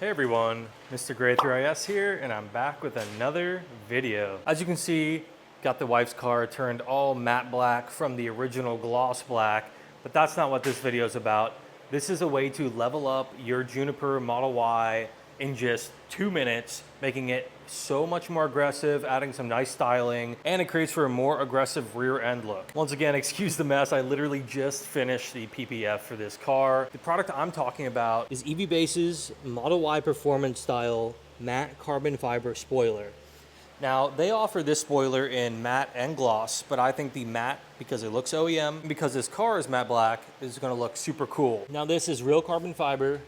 Hey everyone, Mr. Gray 3IS here, and I'm back with another video. As you can see, got the wife's car turned all matte black from the original gloss black, but that's not what this video is about. This is a way to level up your Juniper Model Y in just 2 minutes, making it so much more aggressive, adding some nice styling, and it creates for a more aggressive rear end look. Once again, excuse the mess, I literally just finished the PPF for this car. The product I'm talking about is EVBASE's Model Y Performance Style Matte Carbon Fiber Spoiler. Now, they offer this spoiler in matte and gloss, but I think the matte, because it looks OEM, because this car is matte black, is gonna look super cool. Now, this is real carbon fiber,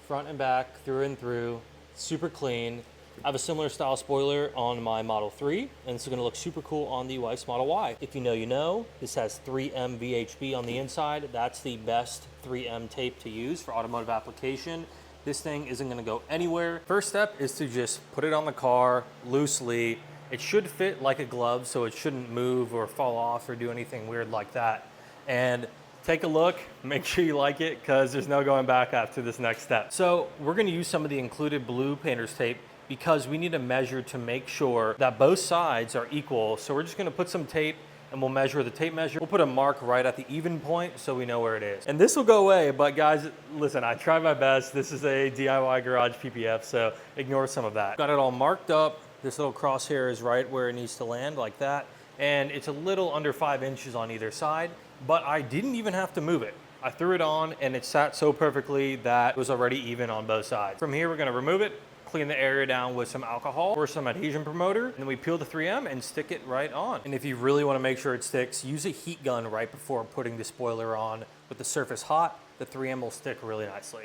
front and back, through and through, super clean. I have a similar style spoiler on my Model 3, and this is gonna look super cool on the wife's Model Y. If you know, you know. This has 3M VHB on the inside. That's the best 3M tape to use for automotive application. This thing isn't gonna go anywhere. First step is to just put it on the car loosely. It should fit like a glove, so it shouldn't move or fall off or do anything weird like that. And take a look, make sure you like it, because there's no going back after this next step. So we're gonna use some of the included blue painter's tape because we need to measure to make sure that both sides are equal. So we're just gonna put some tape and we'll measure the tape measure. We'll put a mark right at the even point so we know where it is. And this will go away, but guys, listen, I tried my best. This is a DIY garage PPF, so ignore some of that. Got it all marked up. This little crosshair is right where it needs to land, like that. And it's a little under 5 inches on either side, but I didn't even have to move it. I threw it on and it sat so perfectly that it was already even on both sides. From here, we're gonna remove it, clean the area down with some alcohol or some adhesion promoter, and then we peel the 3M and stick it right on. And if you really wanna make sure it sticks, use a heat gun right before putting the spoiler on. With the surface hot, the 3M will stick really nicely.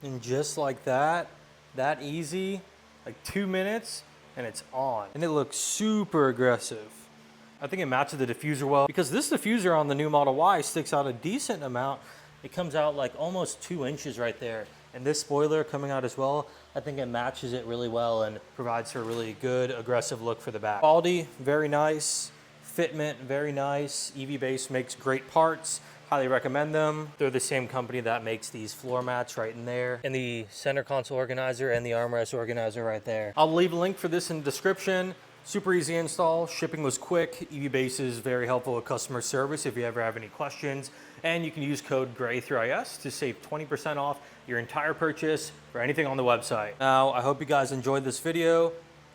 And just like that easy, like 2 minutes, and it's on. And it looks super aggressive. I think it matches the diffuser well, because this diffuser on the new Model Y sticks out a decent amount. It comes out like almost 2 inches right there. And this spoiler coming out as well, I think it matches it really well and provides for a really good aggressive look for the back. Quality, very nice. Fitment, very nice. EVBASE makes great parts. Highly recommend them. They're the same company that makes these floor mats right in there, and the center console organizer and the armrest organizer right there. I'll leave a link for this in the description. Super easy install, shipping was quick. EVBASE is very helpful with customer service if you ever have any questions. And you can use code GRAY3IS to save 20% off your entire purchase for anything on the website. Now, I hope you guys enjoyed this video.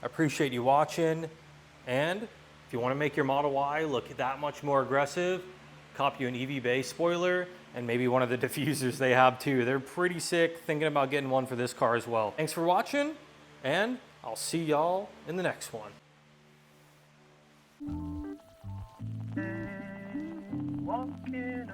I appreciate you watching. And if you wanna make your Model Y look that much more aggressive, cop you an EVBASE spoiler and maybe one of the diffusers they have too. They're pretty sick. Thinking about getting one for this car as well. Thanks for watching, and I'll see y'all in the next one. Walking